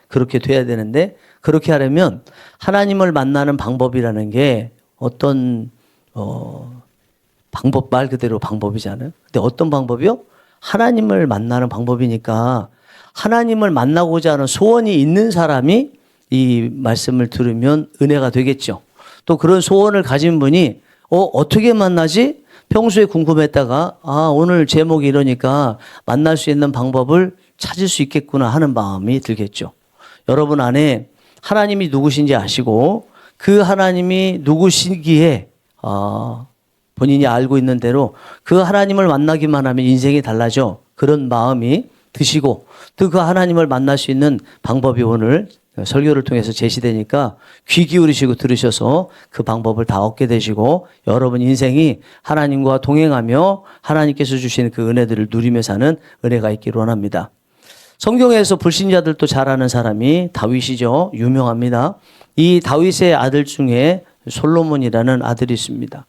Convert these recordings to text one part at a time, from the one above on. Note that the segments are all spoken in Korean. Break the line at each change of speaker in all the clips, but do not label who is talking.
그렇게 돼야 되는데, 그렇게 하려면 하나님을 만나는 방법이라는 게 어떤 방법, 말 그대로 방법이잖아요. 근데 어떤 방법이요? 하나님을 만나는 방법이니까 하나님을 만나고자 하는 소원이 있는 사람이 이 말씀을 들으면 은혜가 되겠죠. 또 그런 소원을 가진 분이 어떻게 만나지? 평소에 궁금했다가 오늘 제목이 이러니까 만날 수 있는 방법을 찾을 수 있겠구나 하는 마음이 들겠죠. 여러분 안에 하나님이 누구신지 아시고 그 하나님이 누구시기에 본인이 알고 있는 대로 그 하나님을 만나기만 하면 인생이 달라져. 그런 마음이 드시고 또 그 하나님을 만날 수 있는 방법이 오늘 설교를 통해서 제시되니까 귀 기울이시고 들으셔서 그 방법을 다 얻게 되시고 여러분 인생이 하나님과 동행하며 하나님께서 주시는 그 은혜들을 누리며 사는 은혜가 있기를 원합니다. 성경에서 불신자들도 잘 아는 사람이 다윗이죠. 유명합니다. 이 다윗의 아들 중에 솔로몬이라는 아들이 있습니다.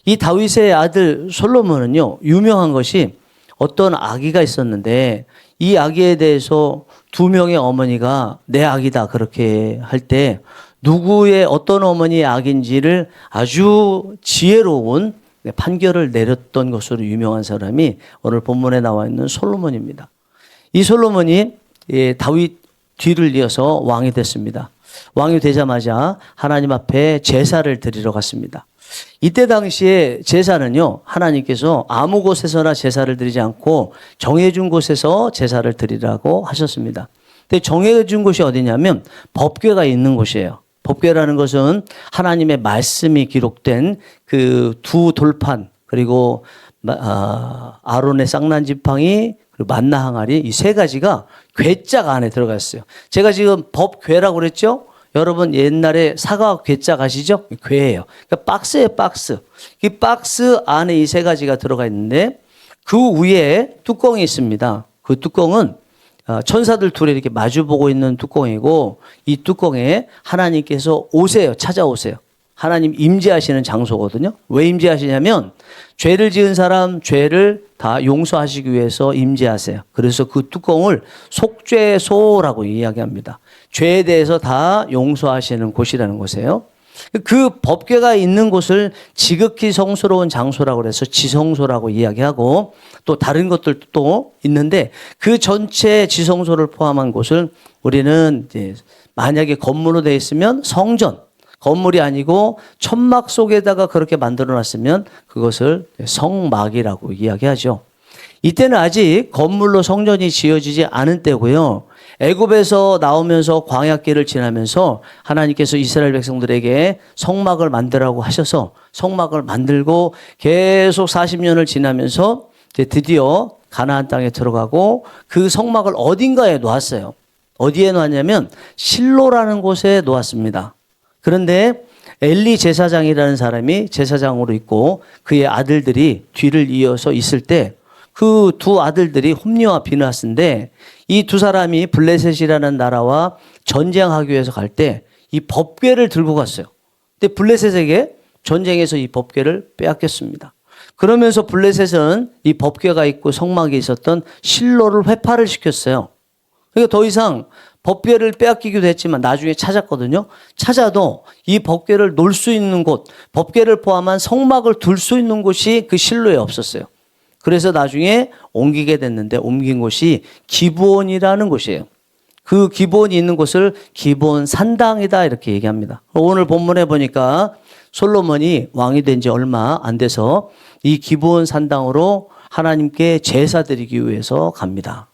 이 다윗의 아들 솔로몬은요, 유명한 것이 어떤 아기가 있었는데 이 아기에 대해서 두 명의 어머니가 내 아기다 그렇게 할 때 누구의 어떤 어머니의 아기인지를 아주 지혜로운 판결을 내렸던 것으로 유명한 사람이 오늘 본문에 나와 있는 솔로몬입니다. 이 솔로몬이 다윗 뒤를 이어서 왕이 됐습니다. 왕이 되자마자 하나님 앞에 제사를 드리러 갔습니다. 이때 당시에 제사는요, 하나님께서 아무 곳에서나 제사를 드리지 않고 정해준 곳에서 제사를 드리라고 하셨습니다. 근데 정해준 곳이 어디냐면 법궤가 있는 곳이에요. 법궤라는 것은 하나님의 말씀이 기록된 그 두 돌판, 그리고 아론의 쌍난 지팡이, 그리고 만나 항아리, 이 세 가지가 궤짝 안에 들어가 있어요. 제가 지금 법궤라고 그랬죠? 여러분 옛날에 사과 궤짝 아시죠? 궤예요. 그러니까 박스예요, 박스. 이 박스 안에 이 세 가지가 들어가 있는데 그 위에 뚜껑이 있습니다. 그 뚜껑은 천사들 둘이 이렇게 마주보고 있는 뚜껑이고 이 뚜껑에 하나님께서 오세요. 찾아오세요. 하나님 임재하시는 장소거든요. 왜 임재하시냐면 죄를 지은 사람 죄를 다 용서하시기 위해서 임재하세요. 그래서 그 뚜껑을 속죄소라고 이야기합니다. 죄에 대해서 다 용서하시는 곳이라는 곳이에요. 그 법궤가 있는 곳을 지극히 성스러운 장소라고 해서 지성소라고 이야기하고 또 다른 것들도 또 있는데 그 전체 지성소를 포함한 곳을 우리는 이제 만약에 건물로 되어 있으면 성전, 건물이 아니고 천막 속에다가 그렇게 만들어 놨으면 그것을 성막이라고 이야기하죠. 이때는 아직 건물로 성전이 지어지지 않은 때고요. 애굽에서 나오면서 광야길을 지나면서 하나님께서 이스라엘 백성들에게 성막을 만들라고 하셔서 성막을 만들고 계속 40년을 지나면서 이제 드디어 가나안 땅에 들어가고 그 성막을 어딘가에 놓았어요. 어디에 놓았냐면 실로라는 곳에 놓았습니다. 그런데 엘리 제사장이라는 사람이 제사장으로 있고 그의 아들들이 뒤를 이어서 있을 때 그 두 아들들이 홈리와 비느하스인데 이 두 사람이 블레셋이라는 나라와 전쟁하기 위해서 갈 때 이 법궤를 들고 갔어요. 근데 블레셋에게 전쟁에서 이 법궤를 빼앗겼습니다. 그러면서 블레셋은 이 법궤가 있고 성막이 있었던 실로를 회파를 시켰어요. 그러니까 더 이상 법궤를 빼앗기기도 했지만 나중에 찾았거든요. 찾아도 이 법궤를 놓을 수 있는 곳, 법궤를 포함한 성막을 둘 수 있는 곳이 그 실로에 없었어요. 그래서 나중에 옮기게 됐는데 옮긴 곳이 기브온이라는 곳이에요. 그 기브온이 있는 곳을 기브온 산당이다 이렇게 얘기합니다. 오늘 본문에 보니까 솔로몬이 왕이 된 지 얼마 안 돼서 이 기브온 산당으로 하나님께 제사 드리기 위해서 갑니다.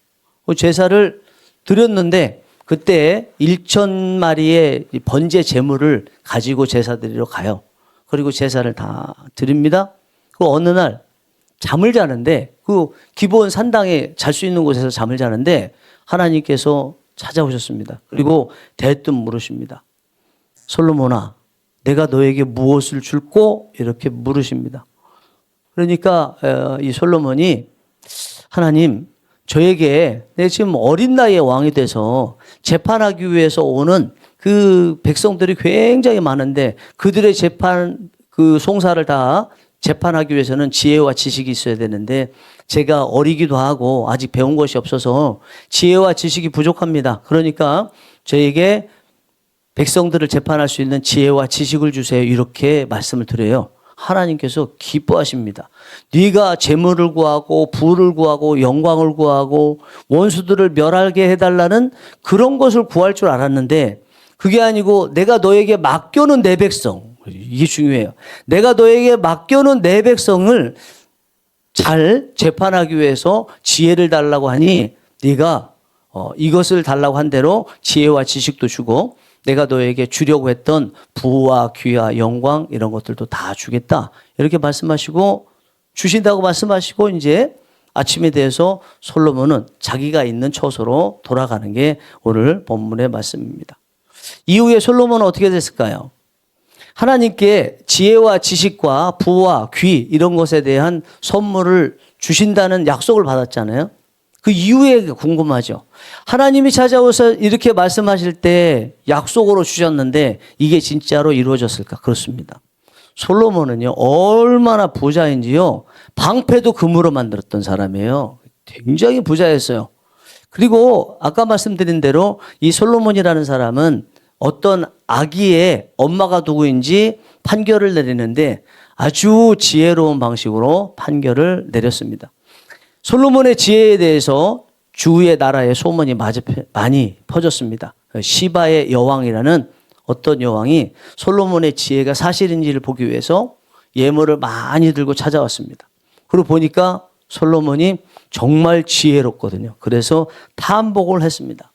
그 제사를 드렸는데 그때 1,000마리의 번제 제물을 가지고 제사 드리러 가요. 그리고 제사를 다 드립니다. 그 어느 날 잠을 자는데 그 기브온 산당에 잘 수 있는 곳에서 잠을 자는데 하나님께서 찾아오셨습니다. 그리고 대뜸 물으십니다. 솔로몬아, 내가 너에게 무엇을 줄꼬? 이렇게 물으십니다. 그러니까 이 솔로몬이 하나님, 저에게 내 지금 어린 나이에 왕이 돼서 재판하기 위해서 오는 그 백성들이 굉장히 많은데 그들의 재판 그 송사를 다 재판하기 위해서는 지혜와 지식이 있어야 되는데 제가 어리기도 하고 아직 배운 것이 없어서 지혜와 지식이 부족합니다. 그러니까 저에게 백성들을 재판할 수 있는 지혜와 지식을 주세요. 이렇게 말씀을 드려요. 하나님께서 기뻐하십니다. 네가 재물을 구하고 부를 구하고 영광을 구하고 원수들을 멸하게 해달라는 그런 것을 구할 줄 알았는데 그게 아니고 내가 너에게 맡겨놓은 내 백성, 이게 중요해요. 내가 너에게 맡겨놓은 내 백성을 잘 재판하기 위해서 지혜를 달라고 하니 네가 이것을 달라고 한 대로 지혜와 지식도 주고 내가 너에게 주려고 했던 부와 귀와 영광 이런 것들도 다 주겠다. 이렇게 말씀하시고 주신다고 말씀하시고 이제 아침에 대해서 솔로몬은 자기가 있는 처소로 돌아가는 게 오늘 본문의 말씀입니다. 이후에 솔로몬은 어떻게 됐을까요? 하나님께 지혜와 지식과 부와 귀 이런 것에 대한 선물을 주신다는 약속을 받았잖아요. 그 이후에 궁금하죠. 하나님이 찾아오셔서 이렇게 말씀하실 때 약속으로 주셨는데 이게 진짜로 이루어졌을까? 그렇습니다. 솔로몬은요, 얼마나 부자인지요, 방패도 금으로 만들었던 사람이에요. 굉장히 부자였어요. 그리고 아까 말씀드린 대로 이 솔로몬이라는 사람은 어떤 아기의 엄마가 누구인지 판결을 내리는데 아주 지혜로운 방식으로 판결을 내렸습니다. 솔로몬의 지혜에 대해서 주위의 나라에 소문이 많이 퍼졌습니다. 시바의 여왕이라는 어떤 여왕이 솔로몬의 지혜가 사실인지를 보기 위해서 예물을 많이 들고 찾아왔습니다. 그리고 보니까 솔로몬이 정말 지혜롭거든요. 그래서 탐복을 했습니다.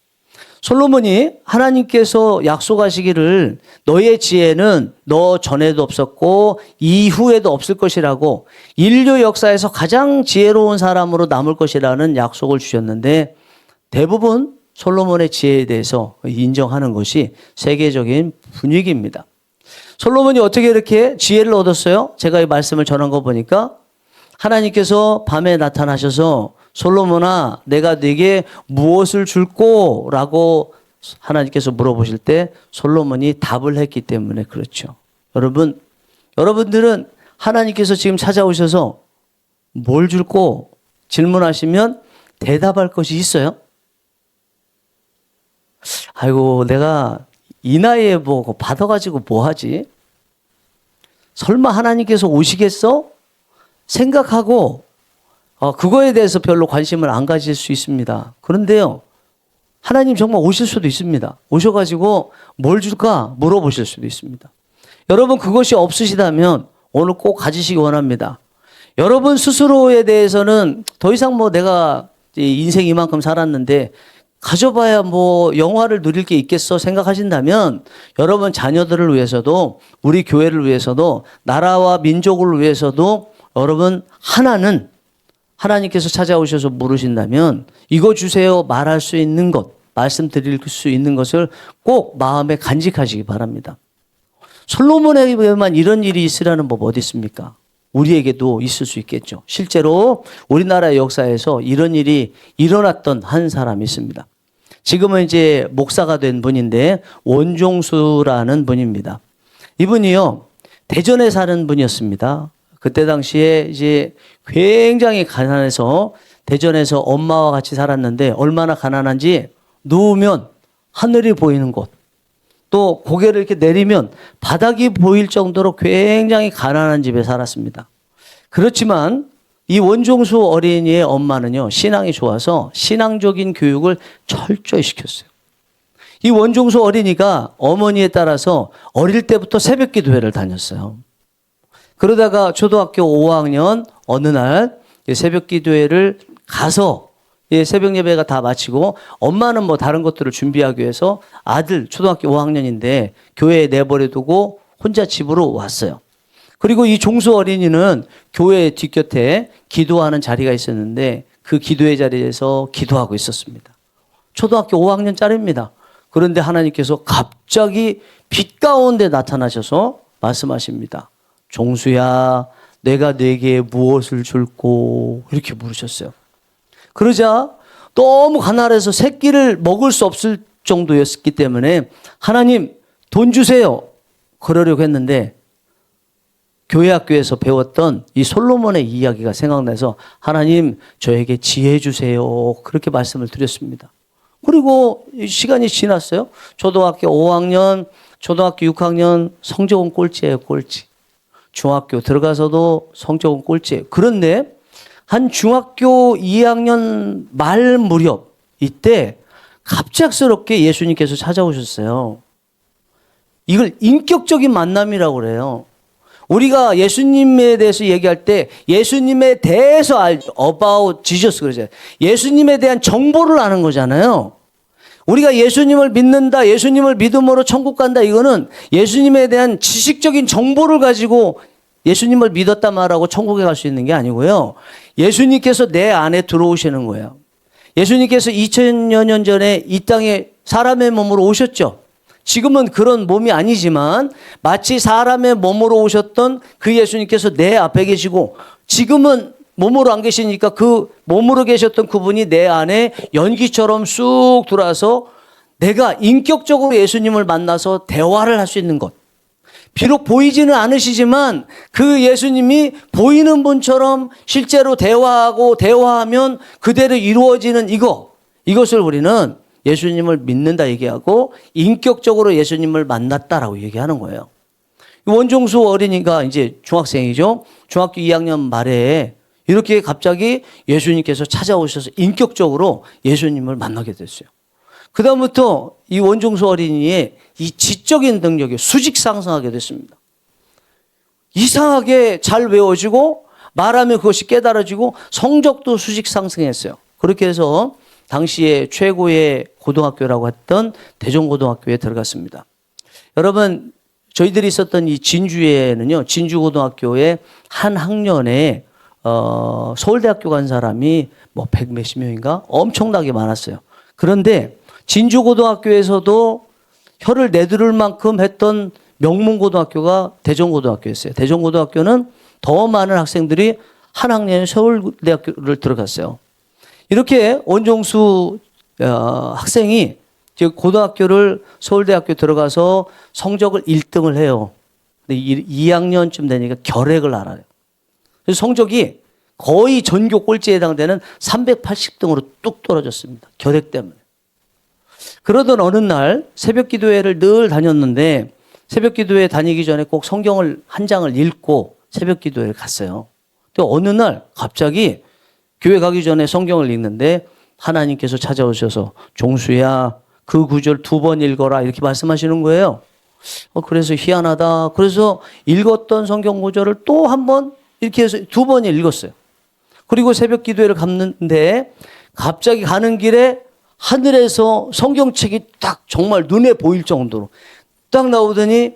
솔로몬이 하나님께서 약속하시기를 너의 지혜는 너 전에도 없었고 이후에도 없을 것이라고 인류 역사에서 가장 지혜로운 사람으로 남을 것이라는 약속을 주셨는데 대부분 솔로몬의 지혜에 대해서 인정하는 것이 세계적인 분위기입니다. 솔로몬이 어떻게 이렇게 지혜를 얻었어요? 제가 이 말씀을 전한 거 보니까 하나님께서 밤에 나타나셔서 솔로몬아 내가 네게 무엇을 줄꼬? 라고 하나님께서 물어보실 때 솔로몬이 답을 했기 때문에 그렇죠. 여러분들은 하나님께서 지금 찾아오셔서 뭘 줄꼬? 질문하시면 대답할 것이 있어요? 아이고 내가 이 나이에 뭐 받아가지고 뭐 하지? 설마 하나님께서 오시겠어? 생각하고 그거에 대해서 별로 관심을 안 가질 수 있습니다. 그런데요, 하나님 정말 오실 수도 있습니다. 오셔가지고 뭘 줄까 물어보실 수도 있습니다. 여러분 그것이 없으시다면 오늘 꼭 가지시기 원합니다. 여러분 스스로에 대해서는 더 이상 뭐 내가 인생 이만큼 살았는데 가져봐야 뭐 영화를 누릴 게 있겠어 생각하신다면 여러분 자녀들을 위해서도 우리 교회를 위해서도 나라와 민족을 위해서도 여러분 하나는 하나님께서 찾아오셔서 물으신다면 이거 주세요 말할 수 있는 것, 말씀드릴 수 있는 것을 꼭 마음에 간직하시기 바랍니다. 솔로몬에게만 이런 일이 있으라는 법 어디 있습니까? 우리에게도 있을 수 있겠죠. 실제로 우리나라 역사에서 이런 일이 일어났던 한 사람이 있습니다. 지금은 이제 목사가 된 분인데 원종수라는 분입니다. 이분이요, 대전에 사는 분이었습니다. 그때 당시에 이제 굉장히 가난해서 대전에서 엄마와 같이 살았는데 얼마나 가난한지 누우면 하늘이 보이는 곳, 또 고개를 이렇게 내리면 바닥이 보일 정도로 굉장히 가난한 집에 살았습니다. 그렇지만 이 원종수 어린이의 엄마는요, 신앙이 좋아서 신앙적인 교육을 철저히 시켰어요. 이 원종수 어린이가 어머니에 따라서 어릴 때부터 새벽 기도회를 다녔어요. 그러다가 초등학교 5학년 어느 날 새벽 기도회를 가서 새벽 예배가 다 마치고 엄마는 뭐 다른 것들을 준비하기 위해서 아들 초등학교 5학년인데 교회에 내버려두고 혼자 집으로 왔어요. 그리고 이 종수 어린이는 교회 뒷곁에 기도하는 자리가 있었는데 그 기도의 자리에서 기도하고 있었습니다. 초등학교 5학년짜리입니다. 그런데 하나님께서 갑자기 빛 가운데 나타나셔서 말씀하십니다. 종수야, 내가 네게 무엇을 줄꼬? 이렇게 물으셨어요. 그러자 너무 가난해서 새끼를 먹을 수 없을 정도였기 때문에 하나님 돈 주세요. 그러려고 했는데 교회 학교에서 배웠던 이 솔로몬의 이야기가 생각나서 하나님 저에게 지혜 주세요. 그렇게 말씀을 드렸습니다. 그리고 시간이 지났어요. 초등학교 5학년, 초등학교 6학년 성적은 꼴찌예요, 꼴찌. 중학교 들어가서도 성적은 꼴찌예요. 그런데 한 중학교 2학년 말 무렵 이때 갑작스럽게 예수님께서 찾아오셨어요. 이걸 인격적인 만남이라고 그래요. 우리가 예수님에 대해서 얘기할 때 예수님에 대해서 알죠. About Jesus 그러죠. 예수님에 대한 정보를 아는 거잖아요. 우리가 예수님을 믿는다, 예수님을 믿음으로 천국 간다, 이거는 예수님에 대한 지식적인 정보를 가지고 예수님을 믿었다 말하고 천국에 갈 수 있는 게 아니고요. 예수님께서 내 안에 들어오시는 거예요. 예수님께서 2000여 년 전에 이 땅에 사람의 몸으로 오셨죠. 지금은 그런 몸이 아니지만 마치 사람의 몸으로 오셨던 그 예수님께서 내 앞에 계시고 지금은 몸으로 안 계시니까 그 몸으로 계셨던 그분이 내 안에 연기처럼 쑥 들어와서 내가 인격적으로 예수님을 만나서 대화를 할 수 있는 것. 비록 보이지는 않으시지만 그 예수님이 보이는 분처럼 실제로 대화하고 대화하면 그대로 이루어지는 이것을 우리는 예수님을 믿는다 얘기하고 인격적으로 예수님을 만났다라고 얘기하는 거예요. 원종수 어린이가 이제 중학생이죠. 중학교 2학년 말에 이렇게 갑자기 예수님께서 찾아오셔서 인격적으로 예수님을 만나게 됐어요. 그다음부터 이 원종수 어린이의 이 지적인 능력이 수직 상승하게 됐습니다. 이상하게 잘 외워지고 말하면 그것이 깨달아지고 성적도 수직 상승했어요. 그렇게 해서 당시에 최고의 고등학교라고 했던 대전고등학교에 들어갔습니다. 여러분, 저희들이 있었던 이 진주에는요, 진주고등학교에 한 학년에 서울대학교 간 사람이 뭐 100 몇십 명인가? 엄청나게 많았어요. 그런데 진주고등학교에서도 혀를 내두를 만큼 했던 명문고등학교가 대전고등학교였어요. 대전고등학교는 더 많은 학생들이 한 학년에 서울대학교를 들어갔어요. 이렇게 원종수 학생이 고등학교를 서울대학교 들어가서 성적을 1등을 해요. 근데 2학년쯤 되니까 결핵을 알아요. 그래서 성적이 거의 전교 꼴찌에 해당되는 380등으로 뚝 떨어졌습니다. 결핵 때문에. 그러던 어느 날 새벽 기도회를 늘 다녔는데 새벽 기도회 다니기 전에 꼭 성경을 한 장을 읽고 새벽 기도회를 갔어요. 또 어느 날 갑자기 교회 가기 전에 성경을 읽는데 하나님께서 찾아오셔서 종수야 그 구절 2번 읽어라 이렇게 말씀하시는 거예요. 그래서 희한하다. 그래서 읽었던 성경 구절을 또 한 번 이렇게 해서 2번 읽었어요. 그리고 새벽 기도회를 갔는데 갑자기 가는 길에 하늘에서 성경책이 딱 정말 눈에 보일 정도로 딱 나오더니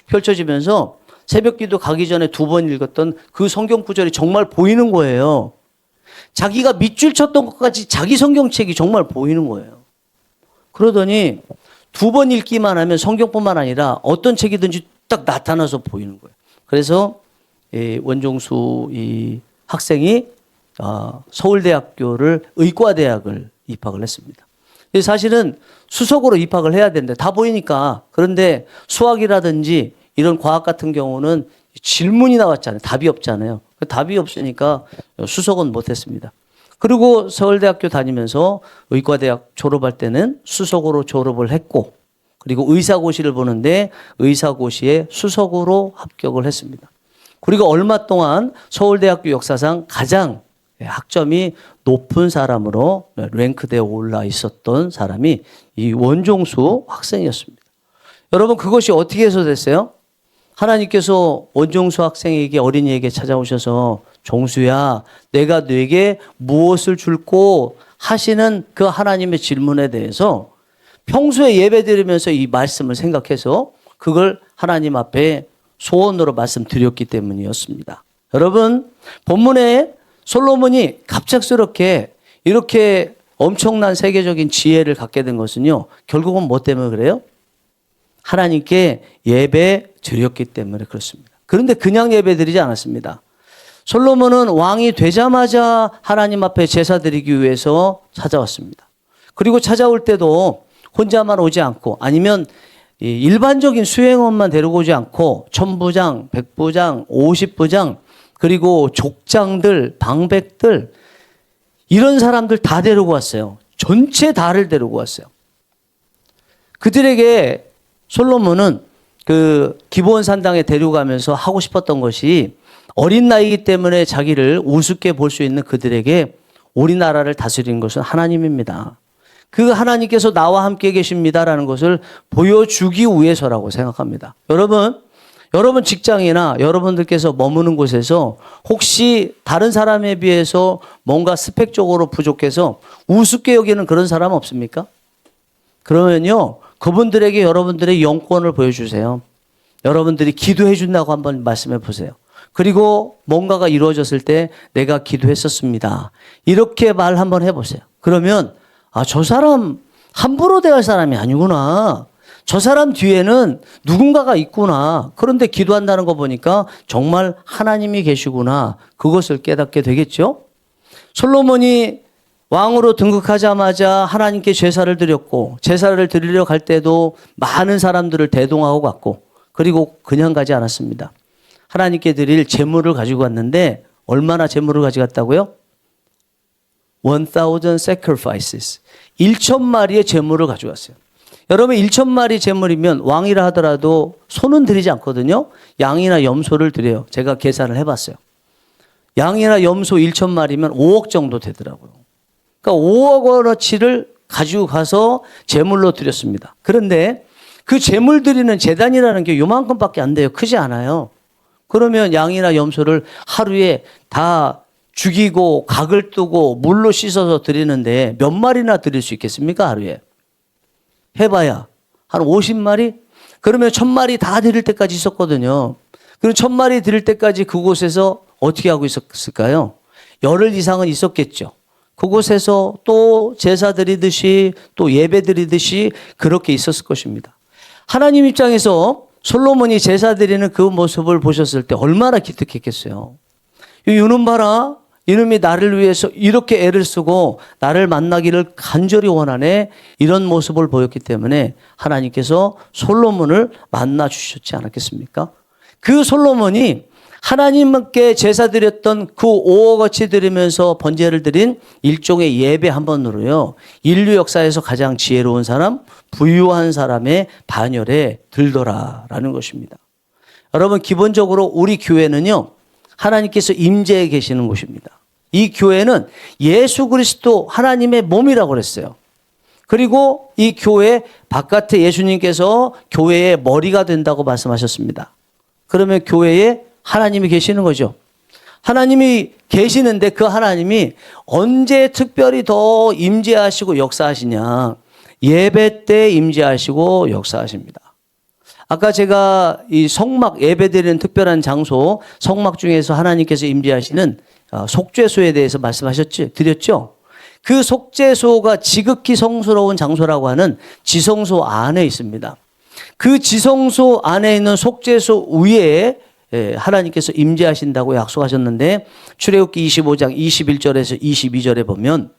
펼쳐지면서 새벽 기도 가기 전에 2번 읽었던 그 성경 구절이 정말 보이는 거예요. 자기가 밑줄 쳤던 것까지 자기 성경책이 정말 보이는 거예요. 그러더니 2번 읽기만 하면 성경뿐만 아니라 어떤 책이든지 딱 나타나서 보이는 거예요. 그래서 원종수 이 학생이 서울대학교를 의과대학을 입학을 했습니다. 사실은 수석으로 입학을 해야 되는데 다 보이니까. 그런데 수학이라든지 이런 과학 같은 경우는 질문이 나왔잖아요. 답이 없잖아요. 답이 없으니까 수석은 못했습니다. 그리고 서울대학교 다니면서 의과대학 졸업할 때는 수석으로 졸업을 했고 그리고 의사고시를 보는데 의사고시에 수석으로 합격을 했습니다. 그리고 얼마 동안 서울대학교 역사상 가장 학점이 높은 사람으로 랭크대에 올라 있었던 사람이 이 원종수 학생이었습니다. 여러분 그것이 어떻게 해서 됐어요? 하나님께서 원종수 학생에게 어린이에게 찾아오셔서 종수야 내가 네게 무엇을 줄고 하시는 그 하나님의 질문에 대해서 평소에 예배드리면서 이 말씀을 생각해서 그걸 하나님 앞에 소원으로 말씀드렸기 때문이었습니다. 여러분 본문에 솔로몬이 갑작스럽게 이렇게 엄청난 세계적인 지혜를 갖게 된 것은요. 결국은 뭐 때문에 그래요? 하나님께 예배 드렸기 때문에 그렇습니다. 그런데 그냥 예배 드리지 않았습니다. 솔로몬은 왕이 되자마자 하나님 앞에 제사 드리기 위해서 찾아왔습니다. 그리고 찾아올 때도 혼자만 오지 않고 아니면 일반적인 수행원만 데리고 오지 않고 천부장, 백부장, 50부장, 그리고 족장들, 방백들 이런 사람들 다 데리고 왔어요. 전체 다를 데리고 왔어요. 그들에게 솔로몬은 그 기브온 산당에 데려가면서 하고 싶었던 것이 어린 나이이기 때문에 자기를 우습게 볼 수 있는 그들에게 우리나라를 다스리는 것은 하나님입니다. 그 하나님께서 나와 함께 계십니다라는 것을 보여주기 위해서라고 생각합니다. 여러분 직장이나 여러분들께서 머무는 곳에서 혹시 다른 사람에 비해서 뭔가 스펙적으로 부족해서 우습게 여기는 그런 사람 없습니까? 그러면요, 그분들에게 여러분들의 영권을 보여주세요. 여러분들이 기도해 준다고 한번 말씀해 보세요. 그리고 뭔가가 이루어졌을 때 내가 기도했었습니다. 이렇게 말 한번 해보세요. 그러면 저 사람 함부로 대할 사람이 아니구나. 저 사람 뒤에는 누군가가 있구나. 그런데 기도한다는 거 보니까 정말 하나님이 계시구나. 그것을 깨닫게 되겠죠. 솔로몬이 왕으로 등극하자마자 하나님께 제사를 드렸고 제사를 드리러 갈 때도 많은 사람들을 대동하고 갔고 그리고 그냥 가지 않았습니다. 하나님께 드릴 제물을 가지고 갔는데 얼마나 제물을 가져갔다고요? 1,000 sacrifices. 1,000마리의 제물을 가져갔어요. 여러분 1,000마리 제물이면 왕이라 하더라도 소는 드리지 않거든요. 양이나 염소를 드려요. 제가 계산을 해봤어요. 양이나 염소 1,000마리면 5억 정도 되더라고요. 그러니까 5억 원어치를 가지고 가서 제물로 드렸습니다. 그런데 그 제물 드리는 제단이라는 게 요만큼밖에 안 돼요. 크지 않아요. 그러면 양이나 염소를 하루에 다 죽이고 각을 뜨고 물로 씻어서 드리는데 몇 마리나 드릴 수 있겠습니까? 하루에. 해봐야 한 50마리? 그러면 1,000마리 다 드릴 때까지 있었거든요. 그럼 1,000마리 드릴 때까지 그곳에서 어떻게 하고 있었을까요? 열흘 이상은 있었겠죠. 그곳에서 또 제사 드리듯이 또 예배 드리듯이 그렇게 있었을 것입니다. 하나님 입장에서 솔로몬이 제사 드리는 그 모습을 보셨을 때 얼마나 기특했겠어요. 이놈 봐라. 이놈이 나를 위해서 이렇게 애를 쓰고 나를 만나기를 간절히 원하네. 이런 모습을 보였기 때문에 하나님께서 솔로몬을 만나 주셨지 않았겠습니까? 그 솔로몬이 하나님께 제사 드렸던 그 5억어치 드리면서 번제를 드린 일종의 예배 한 번으로요. 인류 역사에서 가장 지혜로운 사람, 부유한 사람의 반열에 들더라라는 것입니다. 여러분 기본적으로 우리 교회는요. 하나님께서 임재해 계시는 곳입니다. 이 교회는 예수 그리스도 하나님의 몸이라고 그랬어요. 그리고 이 교회 바깥에 예수님께서 교회의 머리가 된다고 말씀하셨습니다. 그러면 교회에 하나님이 계시는 거죠. 하나님이 계시는데 그 하나님이 언제 특별히 더 임재하시고 역사하시냐. 예배 때 임재하시고 역사하십니다. 아까 제가 이 성막 예배드리는 특별한 장소, 성막 중에서 하나님께서 임재하시는 속죄소에 대해서 드렸죠? 그 속죄소가 지극히 성스러운 장소라고 하는 지성소 안에 있습니다. 그 지성소 안에 있는 속죄소 위에 하나님께서 임재하신다고 약속하셨는데 출애굽기 25장 21절에서 22절에 보면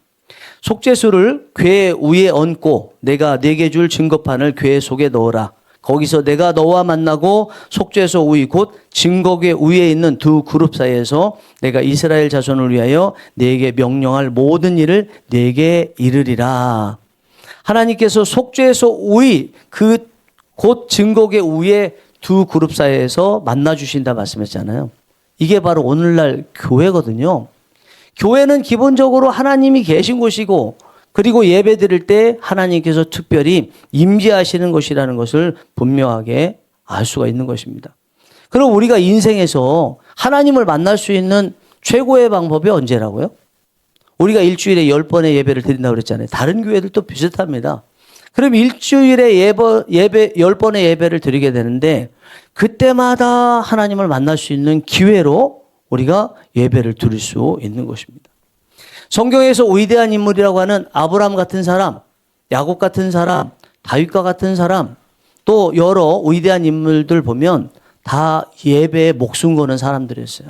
속죄소를 궤 위에 얹고 내가 네게 줄 증거판을 궤 속에 넣어라. 거기서 내가 너와 만나고 속죄소 위 곧 증거궤 위에 있는 두 그룹 사이에서 내가 이스라엘 자손을 위하여 네게 명령할 모든 일을 네게 이르리라. 하나님께서 속죄소 위 그 곧 증거궤 위에 두 그룹 사이에서 만나 주신다 말씀했잖아요. 이게 바로 오늘날 교회거든요. 교회는 기본적으로 하나님이 계신 곳이고 그리고 예배 드릴 때 하나님께서 특별히 임재하시는 것이라는 것을 분명하게 알 수가 있는 것입니다. 그럼 우리가 인생에서 하나님을 만날 수 있는 최고의 방법이 언제라고요? 우리가 일주일에 10번의 예배를 드린다고 그랬잖아요. 다른 교회들도 비슷합니다. 그럼 일주일에 예배 10번의 예배를 드리게 되는데 그때마다 하나님을 만날 수 있는 기회로 우리가 예배를 드릴 수 있는 것입니다. 성경에서 위대한 인물이라고 하는 아브라함 같은 사람, 야곱 같은 사람, 다윗과 같은 사람, 또 여러 위대한 인물들 보면 다 예배에 목숨 거는 사람들이었어요.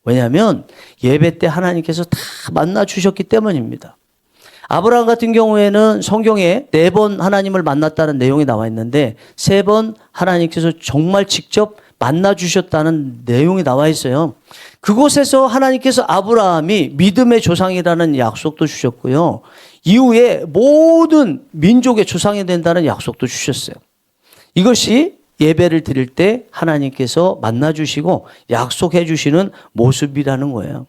왜냐하면 예배 때 하나님께서 다 만나 주셨기 때문입니다. 아브라함 같은 경우에는 성경에 4번 하나님을 만났다는 내용이 나와 있는데 3번 하나님께서 정말 직접 만나 주셨다는 내용이 나와 있어요. 그곳에서 하나님께서 아브라함이 믿음의 조상이라는 약속도 주셨고요. 이후에 모든 민족의 조상이 된다는 약속도 주셨어요. 이것이 예배를 드릴 때 하나님께서 만나 주시고 약속해 주시는 모습이라는 거예요.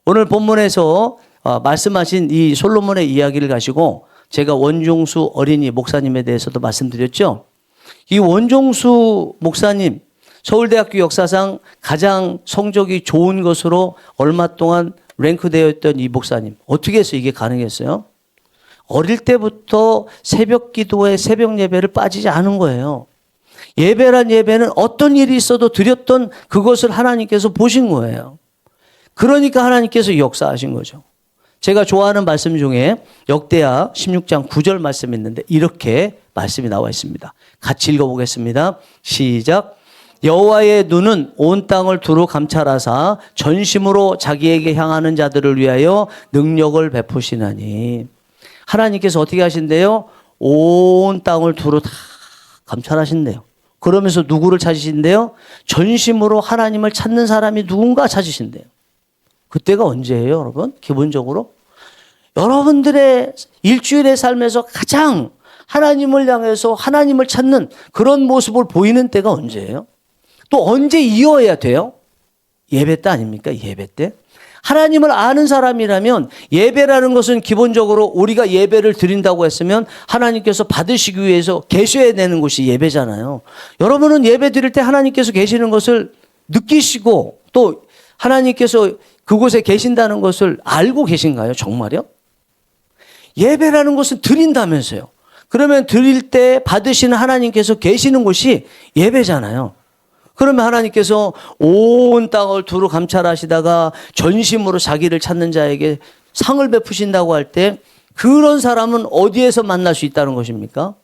오늘 본문에서 말씀하신 이 솔로몬의 이야기를 가지고 제가 원종수 어린이 목사님에 대해서도 말씀드렸죠. 이 원종수 목사님 서울대학교 역사상 가장 성적이 좋은 것으로 얼마 동안 랭크되어 있던 이 목사님 어떻게 해서 이게 가능했어요? 어릴 때부터 새벽 기도에 새벽 예배를 빠지지 않은 거예요. 예배란 예배는 어떤 일이 있어도 드렸던 그것을 하나님께서 보신 거예요. 그러니까 하나님께서 역사하신 거죠. 제가 좋아하는 말씀 중에 역대하 16장 9절 말씀이 있는데 이렇게 말씀이 나와 있습니다. 같이 읽어보겠습니다. 시작. 여호와의 눈은 온 땅을 두루 감찰하사 전심으로 자기에게 향하는 자들을 위하여 능력을 베푸시나니. 하나님께서 어떻게 하신대요? 온 땅을 두루 다 감찰하신대요. 그러면서 누구를 찾으신대요? 전심으로 하나님을 찾는 사람이 누군가 찾으신대요. 그때가 언제예요, 여러분? 기본적으로 여러분들의 일주일의 삶에서 가장 하나님을 향해서 하나님을 찾는 그런 모습을 보이는 때가 언제예요? 또 언제 이어야 돼요? 예배 때 아닙니까? 예배 때. 하나님을 아는 사람이라면 예배라는 것은 기본적으로 우리가 예배를 드린다고 했으면 하나님께서 받으시기 위해서 계셔야 되는 곳이 예배잖아요. 여러분은 예배 드릴 때 하나님께서 계시는 것을 느끼시고 또 하나님께서 그곳에 계신다는 것을 알고 계신가요? 정말요? 예배라는 것은 드린다면서요. 그러면 드릴 때 받으시는 하나님께서 계시는 곳이 예배잖아요. 그러면 하나님께서 온 땅을 두루 감찰하시다가 전심으로 자기를 찾는 자에게 상을 베푸신다고 할 때 그런 사람은 어디에서 만날 수 있다는 것입니까?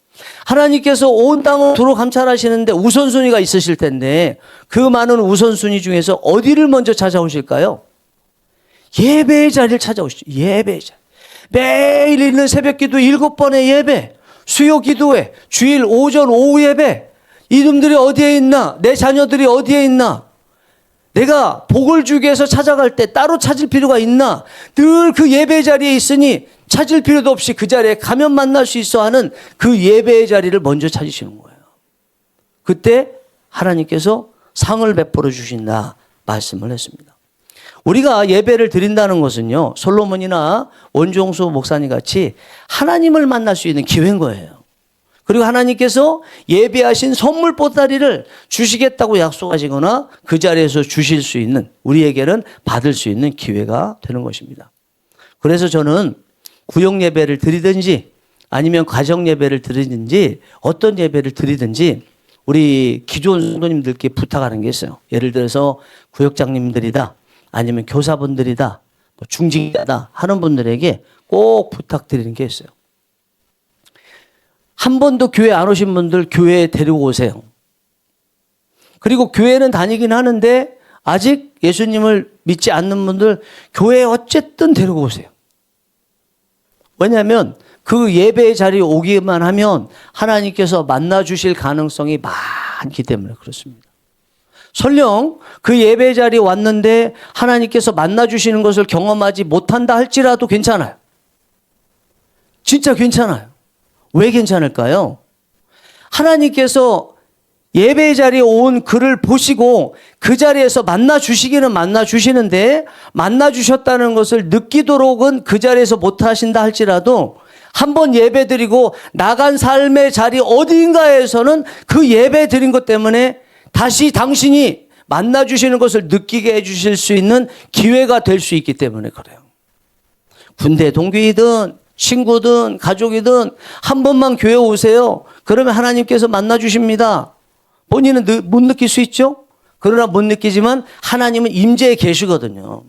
하나님께서 온 땅을 두루 감찰하시는데 우선순위가 있으실 텐데 그 많은 우선순위 중에서 어디를 먼저 찾아오실까요? 예배의 자리를 찾아오시죠. 예배의 자리. 매일 있는 새벽 기도 7번의 예배, 수요 기도회, 주일 오전 오후 예배. 이놈들이 어디에 있나? 내 자녀들이 어디에 있나? 내가 복을 주기 위해서 찾아갈 때 따로 찾을 필요가 있나? 늘 그 예배 자리에 있으니 찾을 필요도 없이 그 자리에 가면 만날 수 있어 하는 그 예배의 자리를 먼저 찾으시는 거예요. 그때 하나님께서 상을 베풀어 주신다 말씀을 했습니다. 우리가 예배를 드린다는 것은요, 솔로몬이나 원종수 목사님 같이 하나님을 만날 수 있는 기회인 거예요. 그리고 하나님께서 예배하신 선물 보따리를 주시겠다고 약속하시거나 그 자리에서 주실 수 있는, 우리에게는 받을 수 있는 기회가 되는 것입니다. 그래서 저는 구역 예배를 드리든지 아니면 가정 예배를 드리든지 어떤 예배를 드리든지 우리 기존 성도님들께 부탁하는 게 있어요. 예를 들어서 구역장님들이다 아니면 교사분들이다 뭐 중직자다 하는 분들에게 꼭 부탁드리는 게 있어요. 한 번도 교회 안 오신 분들 교회에 데리고 오세요. 그리고 교회는 다니긴 하는데 아직 예수님을 믿지 않는 분들 교회에 어쨌든 데리고 오세요. 왜냐하면 그 예배의 자리에 오기만 하면 하나님께서 만나 주실 가능성이 많기 때문에 그렇습니다. 설령 그 예배 자리에 왔는데 하나님께서 만나 주시는 것을 경험하지 못한다 할지라도 괜찮아요. 진짜 괜찮아요. 왜 괜찮을까요? 하나님께서 예배 자리에 온 그를 보시고 그 자리에서 만나 주시기는 만나 주시는데 만나 주셨다는 것을 느끼도록은 그 자리에서 못 하신다 할지라도 한번 예배 드리고 나간 삶의 자리 어딘가에서는 그 예배 드린 것 때문에 다시 당신이 만나 주시는 것을 느끼게 해 주실 수 있는 기회가 될 수 있기 때문에 그래요. 군대 동기이든 친구든 가족이든 한 번만 교회 오세요. 그러면 하나님께서 만나 주십니다. 본인은 못 느낄 수 있죠? 그러나 못 느끼지만 하나님은 임재에 계시거든요.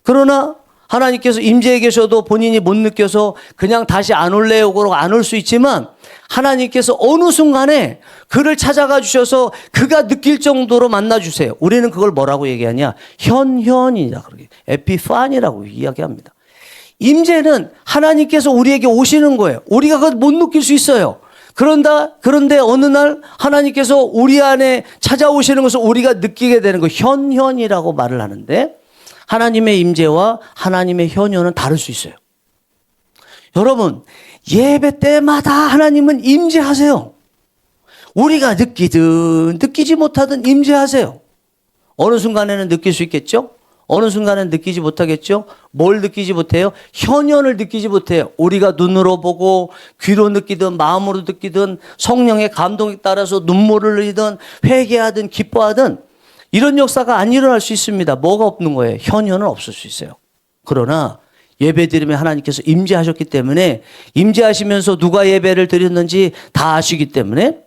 그러나 하나님께서 임재에 계셔도 본인이 못 느껴서 그냥 다시 안 올래요 그러고 안 올 수 있지만 하나님께서 어느 순간에 그를 찾아가 주셔서 그가 느낄 정도로 만나 주세요. 우리는 그걸 뭐라고 얘기하냐? 현현이다. 그러게. 에피파니라고 이야기합니다. 임재는 하나님께서 우리에게 오시는 거예요. 우리가 그걸 못 느낄 수 있어요. 그런데 어느 날 하나님께서 우리 안에 찾아오시는 것을 우리가 느끼게 되는 거, 현현이라고 말을 하는데, 하나님의 임재와 하나님의 현현은 다를 수 있어요. 여러분, 예배 때마다 하나님은 임재하세요. 우리가 느끼든 느끼지 못하든 임재하세요. 어느 순간에는 느낄 수 있겠죠? 어느 순간은 느끼지 못하겠죠? 뭘 느끼지 못해요? 현현을 느끼지 못해요. 우리가 눈으로 보고 귀로 느끼든 마음으로 느끼든 성령의 감동에 따라서 눈물을 흘리든 회개하든 기뻐하든 이런 역사가 안 일어날 수 있습니다. 뭐가 없는 거예요? 현현은 없을 수 있어요. 그러나 예배드리면 하나님께서 임재하셨기 때문에, 임재하시면서 누가 예배를 드렸는지 다 아시기 때문에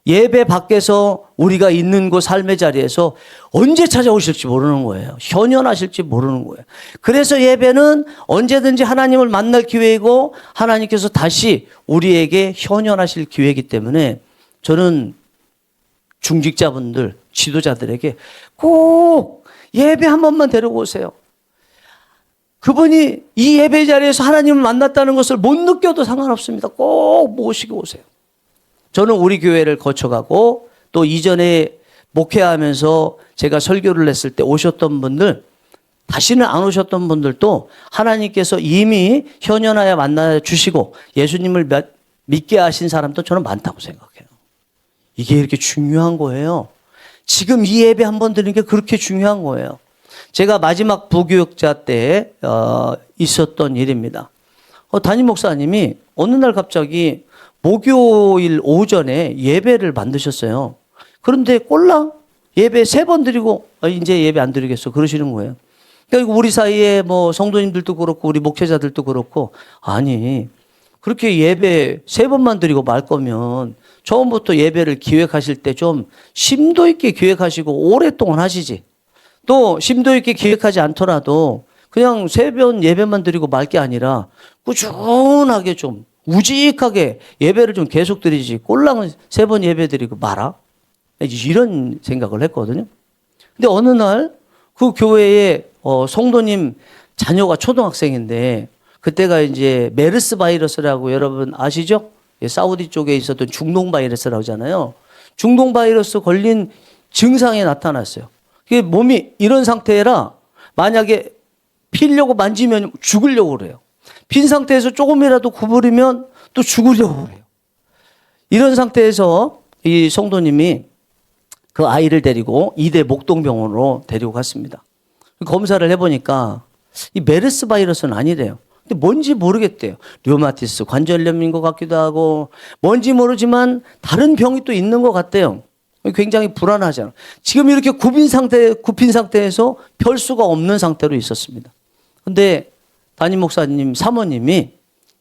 예배 밖에서 우리가 있는 곳 삶의 자리에서 언제 찾아오실지 모르는 거예요. 현현하실지 모르는 거예요. 그래서 예배는 언제든지 하나님을 만날 기회이고 하나님께서 다시 우리에게 현현하실 기회이기 때문에 저는 중직자분들, 지도자들에게 꼭 예배 한 번만 데리고 오세요. 그분이 이 예배 자리에서 하나님을 만났다는 것을 못 느껴도 상관없습니다. 꼭 모시고 오세요. 저는 우리 교회를 거쳐가고 또 이전에 목회하면서 제가 설교를 했을 때 오셨던 분들, 다시는 안 오셨던 분들도 하나님께서 이미 현현하여 만나 주시고 예수님을 믿게 하신 사람도 저는 많다고 생각해요. 이게 이렇게 중요한 거예요. 지금 이 예배 한 번 드리는 게 그렇게 중요한 거예요. 제가 마지막 부교육자 때 있었던 일입니다. 담임 목사님이 어느 날 갑자기 목요일 오전에 예배를 만드셨어요. 그런데 꼴랑 예배 3번 드리고 이제 예배 안 드리겠어 그러시는 거예요. 그러니까 우리 사이에 뭐 성도님들도 그렇고 우리 목회자들도 그렇고, 아니 그렇게 예배 3번만 드리고 말 거면 처음부터 예배를 기획하실 때 좀 심도 있게 기획하시고 오랫동안 하시지. 또 심도 있게 기획하지 않더라도 그냥 3번 예배만 드리고 말 게 아니라 꾸준하게 좀 우직하게 예배를 좀 계속 드리지 꼴랑은 3번 예배 드리고 말아? 이런 생각을 했거든요. 근데 어느 날 그 교회에 성도님 자녀가 초등학생인데, 그때가 이제 메르스 바이러스라고 여러분 아시죠? 사우디 쪽에 있었던 중동 바이러스라고 하잖아요. 중동 바이러스 걸린 증상이 나타났어요. 그게 몸이 이런 상태라 만약에 피려고 만지면 죽으려고 그래요. 빈 상태에서 조금이라도 구부리면 또 죽으려고 그래요. 이런 상태에서 이 성도님이 그 아이를 데리고 이대 목동병원으로 데리고 갔습니다. 검사를 해보니까 이 메르스 바이러스는 아니래요. 근데 뭔지 모르겠대요. 류마티스 관절염인 것 같기도 하고 뭔지 모르지만 다른 병이 또 있는 것 같대요. 굉장히 불안하잖아요. 지금 이렇게 굽힌 상태에서 펼 수가 없는 상태로 있었습니다. 근데 담임 목사님 사모님이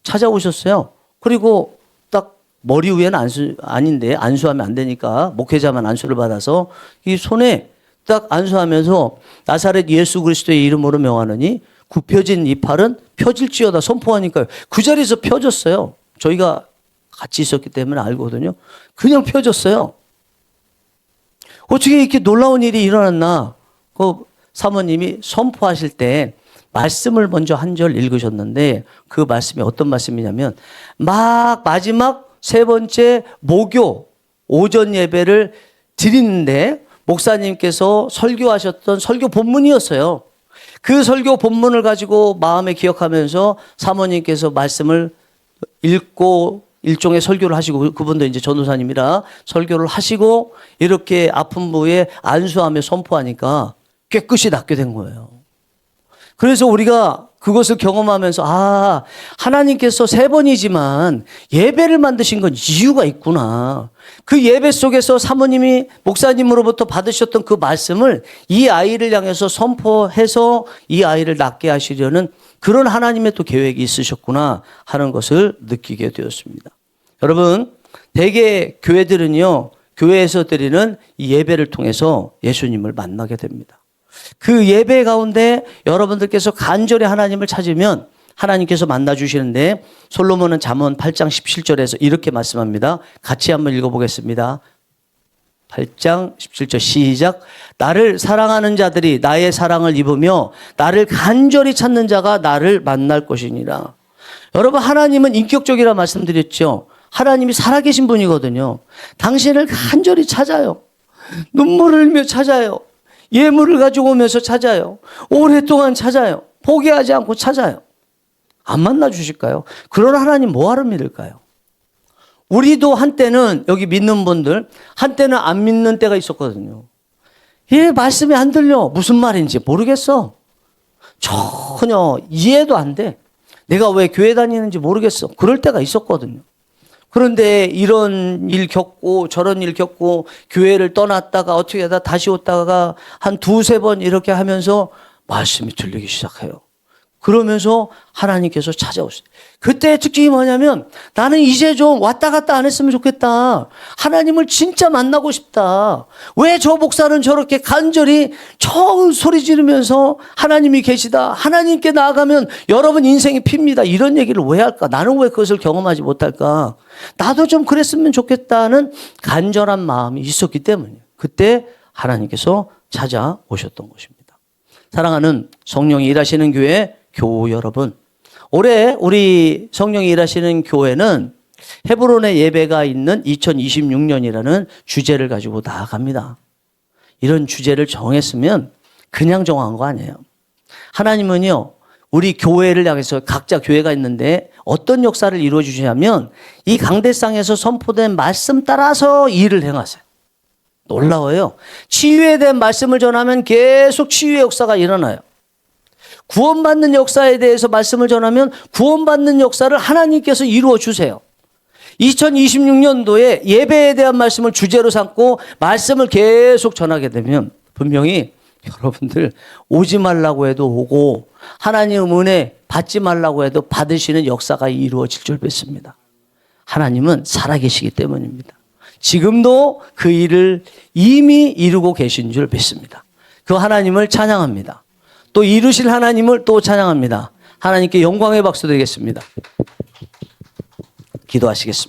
찾아오셨어요. 그리고 딱 머리 위에는 아닌데 안수하면 안 되니까 목회자만 안수를 받아서 이 손에 딱 안수하면서 나사렛 예수 그리스도의 이름으로 명하느니 굽혀진 이 팔은 펴질지어다 선포하니까요. 그 자리에서 펴졌어요. 저희가 같이 있었기 때문에 알거든요. 그냥 펴졌어요. 어떻게 이렇게 놀라운 일이 일어났나? 그 사모님이 선포하실 때 말씀을 먼저 한 절 읽으셨는데, 그 말씀이 어떤 말씀이냐면 막 마지막 3번째 목요 오전 예배를 드리는데 목사님께서 설교하셨던 설교 본문이었어요. 그 설교 본문을 가지고 마음에 기억하면서 사모님께서 말씀을 읽고 일종의 설교를 하시고, 그분도 이제 전도사님이라 설교를 하시고 이렇게 아픈 부위에 안수하며 선포하니까 깨끗이 낫게 된 거예요. 그래서 우리가 그것을 경험하면서 하나님께서 3번이지만 예배를 만드신 건 이유가 있구나. 그 예배 속에서 사모님이 목사님으로부터 받으셨던 그 말씀을 이 아이를 향해서 선포해서 이 아이를 낫게 하시려는 그런 하나님의 또 계획이 있으셨구나 하는 것을 느끼게 되었습니다. 여러분, 대개 교회들은요, 교회에서 드리는 이 예배를 통해서 예수님을 만나게 됩니다. 그 예배 가운데 여러분들께서 간절히 하나님을 찾으면 하나님께서 만나주시는데, 솔로몬은 잠언 8장 17절에서 이렇게 말씀합니다. 같이 한번 읽어보겠습니다. 8장 17절 시작. 나를 사랑하는 자들이 나의 사랑을 입으며 나를 간절히 찾는 자가 나를 만날 것이니라. 여러분, 하나님은 인격적이라 말씀드렸죠. 하나님이 살아계신 분이거든요. 당신을 간절히 찾아요. 눈물을 흘며 찾아요. 예물을 가지고 오면서 찾아요. 오랫동안 찾아요. 포기하지 않고 찾아요. 안 만나 주실까요? 그런 하나님 뭐하러 믿을까요? 우리도 한때는, 여기 믿는 분들, 한때는 안 믿는 때가 있었거든요. 예, 말씀이 안 들려. 무슨 말인지 모르겠어. 전혀 이해도 안 돼. 내가 왜 교회 다니는지 모르겠어. 그럴 때가 있었거든요. 그런데 이런 일 겪고 저런 일 겪고 교회를 떠났다가 어떻게 하다 다시 왔다가 한 두세 번 이렇게 하면서 말씀이 들리기 시작해요. 그러면서 하나님께서 찾아오세요. 그때 특징이 뭐냐면 나는 이제 좀 왔다 갔다 안 했으면 좋겠다. 하나님을 진짜 만나고 싶다. 왜 저 목사는 저렇게 간절히 저 소리 지르면서 하나님이 계시다. 하나님께 나아가면 여러분 인생이 핍니다. 이런 얘기를 왜 할까? 나는 왜 그것을 경험하지 못할까? 나도 좀 그랬으면 좋겠다는 간절한 마음이 있었기 때문이에요. 그때 하나님께서 찾아오셨던 것입니다. 사랑하는 성령이 일하시는 교우 여러분, 올해 우리 성령이 일하시는 교회는 헤브론의 예배가 있는 2026년이라는 주제를 가지고 나아갑니다. 이런 주제를 정했으면 그냥 정한 거 아니에요. 하나님은요, 우리 교회를 향해서 각자 교회가 있는데 어떤 역사를 이루어 주시냐면 이 강대상에서 선포된 말씀 따라서 일을 행하세요. 놀라워요. 치유에 대한 말씀을 전하면 계속 치유의 역사가 일어나요. 구원받는 역사에 대해서 말씀을 전하면 구원받는 역사를 하나님께서 이루어 주세요. 2026년도에 예배에 대한 말씀을 주제로 삼고 말씀을 계속 전하게 되면 분명히 여러분들 오지 말라고 해도 오고 하나님 은혜 받지 말라고 해도 받으시는 역사가 이루어질 줄 믿습니다. 하나님은 살아계시기 때문입니다. 지금도 그 일을 이미 이루고 계신 줄 믿습니다. 그 하나님을 찬양합니다. 또 이루실 하나님을 또 찬양합니다. 하나님께 영광의 박수 드리겠습니다. 기도하시겠습니다.